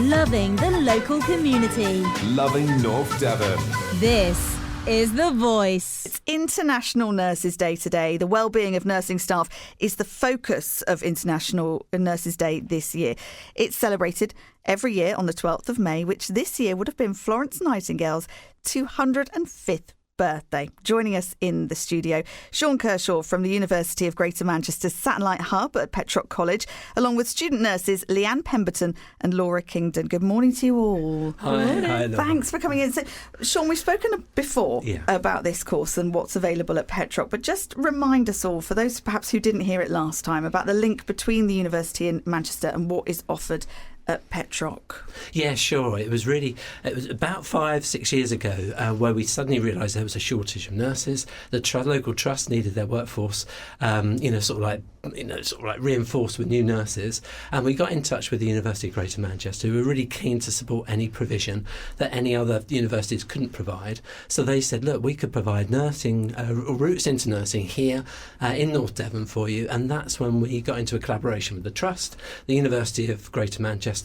Loving the local community. Loving North Devon. This is The Voice. It's International Nurses Day today. The well-being of nursing staff is the focus of International Nurses Day this year. It's celebrated every year on the 12th of May, which this year would have been Florence Nightingale's 205th birthday. Joining us in the studio, Sean Kershaw from the University of Greater Manchester's Satellite Hub at Petroc College, along with student nurses Leanne Pemberton and Laura Kingdon. Good morning to you all. Hi. Thanks for coming in. So, Sean, we've spoken before about this course and what's available at Petroc, but just remind us all, for those perhaps who didn't hear it last time, about the link between the university in Manchester and what is offered at Petroc. Yeah, sure. It was about 5-6 years ago where we suddenly realised there was a shortage of nurses. The local trust needed their workforce, sort of like reinforced with new nurses. And we got in touch with the University of Greater Manchester, who were really keen to support any provision that any other universities couldn't provide. So they said, look, we could provide nursing, routes into nursing here in North Devon for you. And that's when we got into a collaboration with the trust, the University of Greater Manchester,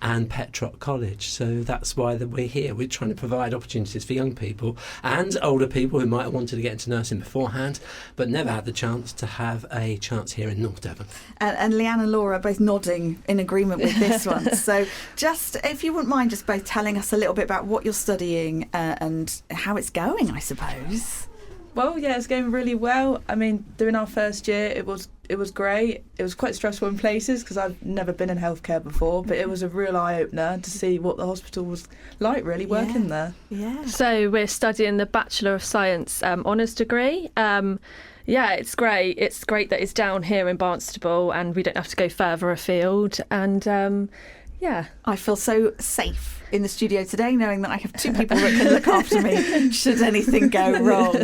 and Petroc College. So that's why we're here. We're trying to provide opportunities for young people and older people who might have wanted to get into nursing beforehand but never had the chance to have a chance here in North Devon. And Leanne and Laura are both nodding in agreement with this one. So just, if you wouldn't mind just both telling us a little bit about what you're studying and how it's going, I suppose. Well, yeah, it's going really well. I mean, during our first year, it was great. It was quite stressful in places because I've never been in healthcare before, but it was a real eye-opener to see what the hospital was like, really, working there. Yeah. So we're studying the Bachelor of Science honours degree. Yeah, it's great. It's great that it's down here in Barnstable and we don't have to go further afield. And yeah. I feel so safe in the studio today knowing that I have two people that can look after me should anything go wrong.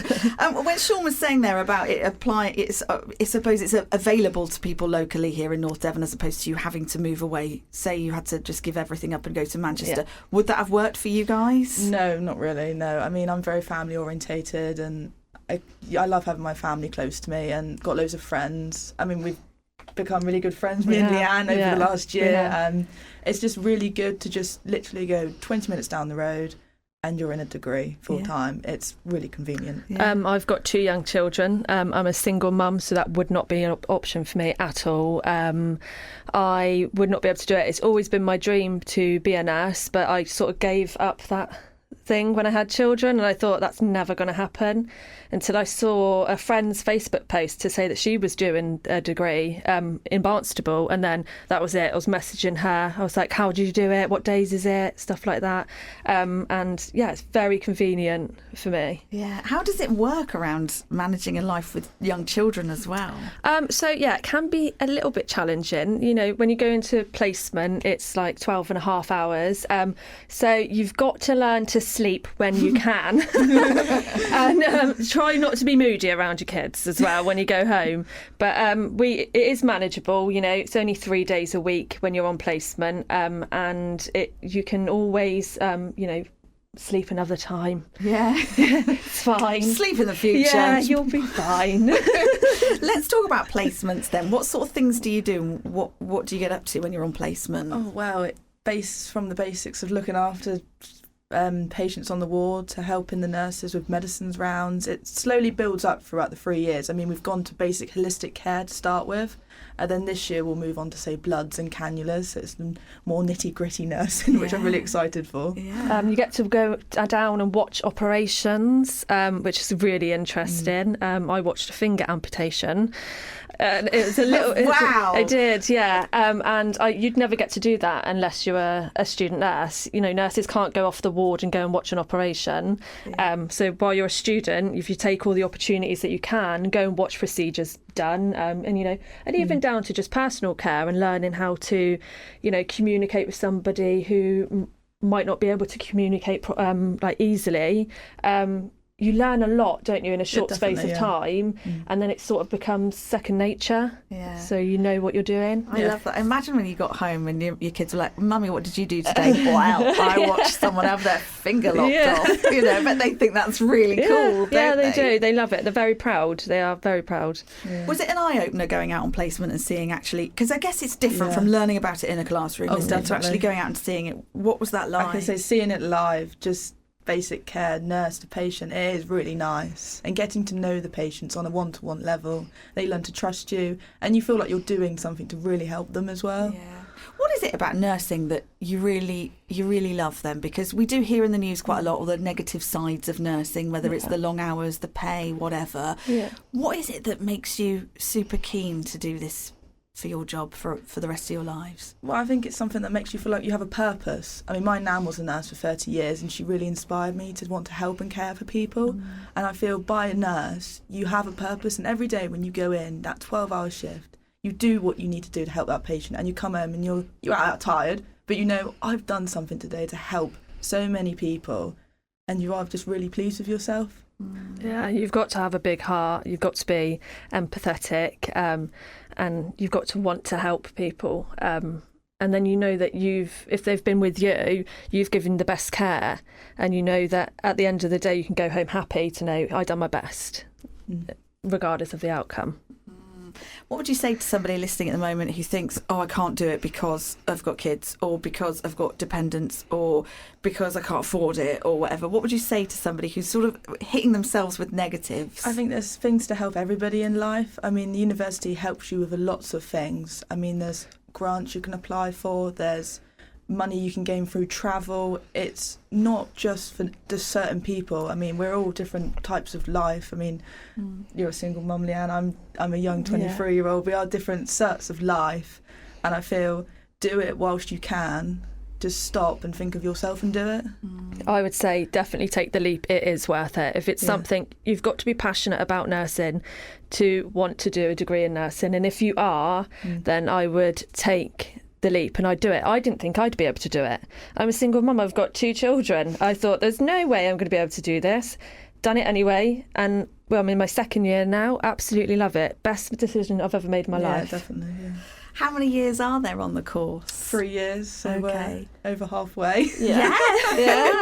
When Sean was saying there about it I suppose it's available to people locally here in North Devon as opposed to you having to move away. Say you had to just give everything up and go to Manchester. Yeah. Would that have worked for you guys? No, not really, no. I mean, I'm very family orientated and I love having my family close to me and got loads of friends. I mean, we've become really good friends, me and Leanne, over the last year. Yeah. It's just really good to just literally go 20 minutes down the road and you're in a degree full time. It's really convenient. Yeah. I've got 2 young children. I'm a single mum, so that would not be an option for me at all. I would not be able to do it. It's always been my dream to be a nurse, but I sort of gave up that thing when I had children, and I thought that's never going to happen until I saw a friend's Facebook post to say that she was doing a degree in Barnstable, and then that was it. I was messaging her. I was like, how do you do it? What days is it? Stuff like that. And yeah, it's very convenient for me. Yeah. How does it work around managing a life with young children as well? So yeah, it can be a little bit challenging. You know, when you go into placement, it's like 12 and a half hours. So you've got to learn to sleep when you can. And try not to be moody around your kids as well when you go home. But it is manageable. You know, it's only 3 days a week when you're on placement, and you can always sleep another time. Yeah. It's fine. Sleep in the future. Yeah, you'll be fine. Let's talk about placements then. What sort of things do you do? What do you get up to when you're on placement? Oh, well, it based from the basics of looking after patients on the ward to helping the nurses with medicines rounds. It slowly builds up throughout the 3 years. I mean, we've gone to basic holistic care to start with, and then this year we'll move on to, say, bloods and cannulas. So it's the more nitty-gritty nursing, which I'm really excited for. Yeah. You get to go down and watch operations, which is really interesting. I watched a finger amputation. And it was a little... Wow! I did, yeah. And you'd never get to do that unless you were a student nurse. You know, nurses can't go off the ward and go and watch an operation. Yeah. So while you're a student, if you take all the opportunities that you can, go and watch procedures done, and even down to just personal care and learning how to, communicate with somebody who might not be able to communicate easily. you learn a lot, don't you, in a short space of definitely, time, and then it sort of becomes second nature. Yeah. So you know what you're doing. I love that. Imagine when you got home and your kids were like, "Mummy, what did you do today?" Well, I watched someone have their finger lopped off. You know, but they think that's really cool. Yeah, don't they do. They love it. They're very proud. They are very proud. Yeah. Was it an eye opener going out on placement and seeing actually? Because I guess it's different from learning about it in a classroom, Oh, isn't it, to definitely. actually going out and seeing it. What was that like? I can say seeing it live, just basic care, nurse to patient, it is really nice. And getting to know the patients on a one-to-one level, they learn to trust you, and you feel like you're doing something to really help them as well. Yeah. What is it about nursing that you really love then? Because we do hear in the news quite a lot all the negative sides of nursing, whether it's the long hours, the pay, whatever. Yeah. What is it that makes you super keen to do this for your job for the rest of your lives? Well, I think it's something that makes you feel like you have a purpose. I mean, my nan was a nurse for 30 years and she really inspired me to want to help and care for people. And I feel by a nurse, you have a purpose, and every day when you go in, that 12-hour shift, you do what you need to do to help that patient, and you come home and you're out tired, but you know, I've done something today to help so many people, and you are just really pleased with yourself. Yeah, you've got to have a big heart. You've got to be empathetic, and you've got to want to help people. And then you know that if they've been with you, you've given the best care, and you know that at the end of the day, you can go home happy to know I done my best, regardless of the outcome. What would you say to somebody listening at the moment who thinks, "Oh, I can't do it because I've got kids, or because I've got dependents, or because I can't afford it, or whatever"? What would you say to somebody who's sort of hitting themselves with negatives? I think there's things to help everybody in life. I mean, the university helps you with lots of things. I mean, there's grants you can apply for, there's money you can gain through travel. It's not just for just certain people. I mean, we're all different types of life. I mean, you're a single mum, Leanne. I'm a young 23-year-old. We are different sorts of life, and I feel do it whilst you can. Just stop and think of yourself and do it. I would say definitely take the leap. It is worth it. If it's something, you've got to be passionate about nursing to want to do a degree in nursing, and if you are, then I would take the leap and I'd do it. I didn't think I'd be able to do it. I'm a single mum. I've got 2 children. I thought there's no way I'm going to be able to do this. Done it anyway, and well, I'm in my 2nd year now. Absolutely love it. Best decision I've ever made in my life. Yeah, definitely. Yeah. How many years are there on the course? 3 years, so Okay. we're over halfway. Yeah,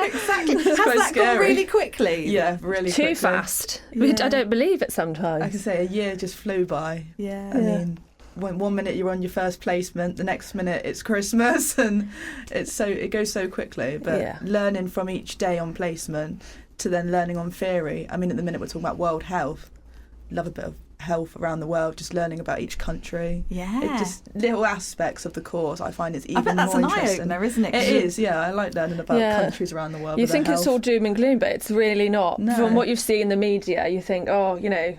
exactly. Has quite that gone scary. really quickly? Yeah, really Too quickly. fast. Which I don't believe it sometimes. I can say a year just flew by. Yeah. I mean, one minute you're on your first placement, the next minute it's Christmas, and it goes so quickly. But learning from each day on placement to then learning on theory. I mean, at the minute we're talking about World Health. Love a bit of health around the world, just learning about each country. Yeah. It just little aspects of the course I find it's even I bet that's more an interesting. eye-opener, isn't it? It is, yeah. I like learning about countries around the world. You with their think it's health. all doom and gloom, but it's really not. No. From what you see in the media, you think, oh, you know,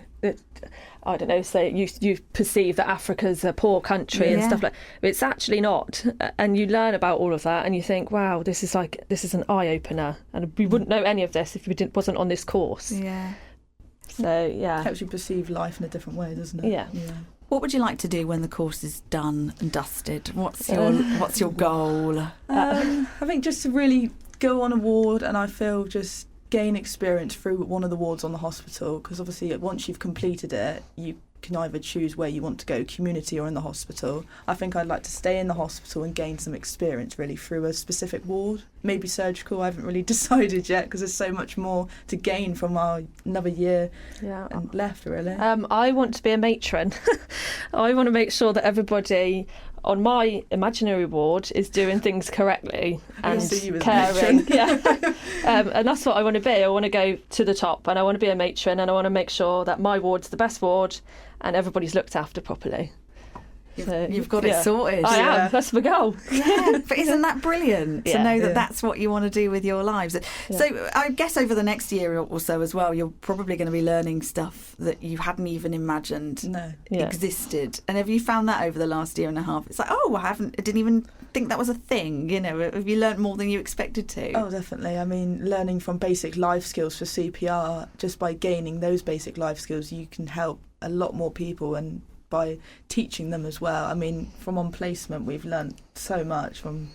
I don't know, say you perceive that Africa's a poor country and stuff like that. But it's actually not. And you learn about all of that and you think, wow, this is an eye-opener. And we wouldn't know any of this if wasn't on this course. Yeah. So, yeah. Helps you perceive life in a different way, doesn't it? Yeah. What would you like to do when the course is done and dusted? What's your goal? I think just to really go on a ward, and I feel just gain experience through one of the wards on the hospital, because obviously once you've completed it, you can either choose where you want to go, community or in the hospital. I think I'd like to stay in the hospital and gain some experience really through a specific ward. Maybe surgical, I haven't really decided yet, because there's so much more to gain from our another year and left really. I want to be a matron. I want to make sure that everybody on my imaginary ward is doing things correctly and see you as a caring. matron. And that's what I want to be. I want to go to the top, and I want to be a matron, and I want to make sure that my ward's the best ward and everybody's looked after properly. You've got it sorted. I am. That's my goal. Yeah, but isn't that brilliant to know that that's what you want to do with your lives? Yeah. So I guess over the next year or so as well, you're probably going to be learning stuff that you hadn't even imagined existed. And have you found that over the last year and a half? It's like, I didn't even think that was a thing. You know, have you learned more than you expected to? Oh, definitely. I mean, learning from basic life skills for CPR, just by gaining those basic life skills, you can help a lot more people, and by teaching them as well. I mean, from on placement, we've learnt so much, from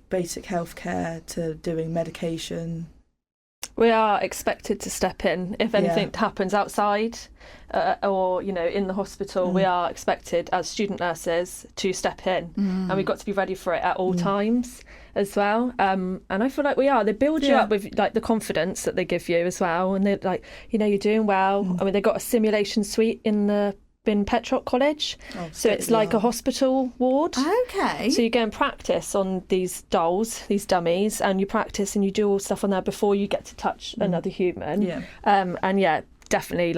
basic healthcare to doing medication, We are expected to step in if anything happens outside or, in the hospital. We are expected as student nurses to step in, and we've got to be ready for it at all times as well. And I feel like we are. They build you up with like the confidence that they give you as well, and they're like, you're doing well. I mean, they've got a simulation suite in Petroc College, so it's like a hospital ward. Okay. So you go and practice on these dolls, these dummies, and you practice and you do all stuff on there before you get to touch another human. Definitely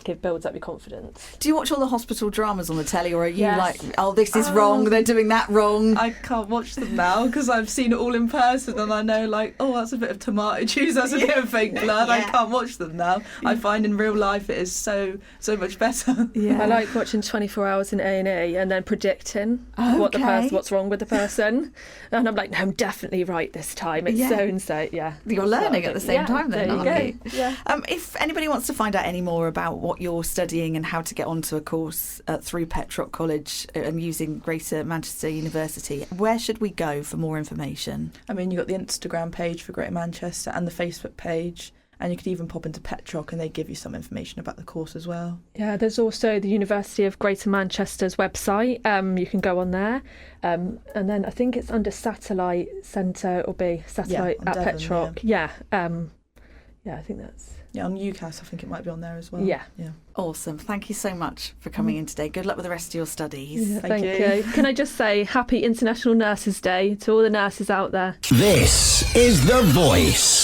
it builds up your confidence. Do you watch all the hospital dramas on the telly, or are you like, oh, this is wrong, they're doing that wrong? I can't watch them now because I've seen it all in person, and I know that's a bit of tomato juice, that's a bit of fake blood. I can't watch them now. I find in real life it is so much better. I like watching 24 Hours in A&E and then predicting what's wrong with the person, and I'm like, no, I'm definitely right this time. It's so and so. You're learning at the same time then, aren't you? Yeah. If anybody wants to find out any more about what you're studying and how to get onto a course through Petroc College and using Greater Manchester University, where should we go for more information? I mean, you've got the Instagram page for Greater Manchester and the Facebook page, and you could even pop into Petroc and they give you some information about the course as well. Yeah, there's also the University of Greater Manchester's website. You can go on there, and then I think it's under Satellite Centre, or be Satellite at Devon, Petroc. I think that's... Yeah, on UCAS, I think it might be on there as well. Yeah. Awesome. Thank you so much for coming in today. Good luck with the rest of your studies. Yeah, thank you. Can I just say Happy International Nurses Day to all the nurses out there? This is The Voice.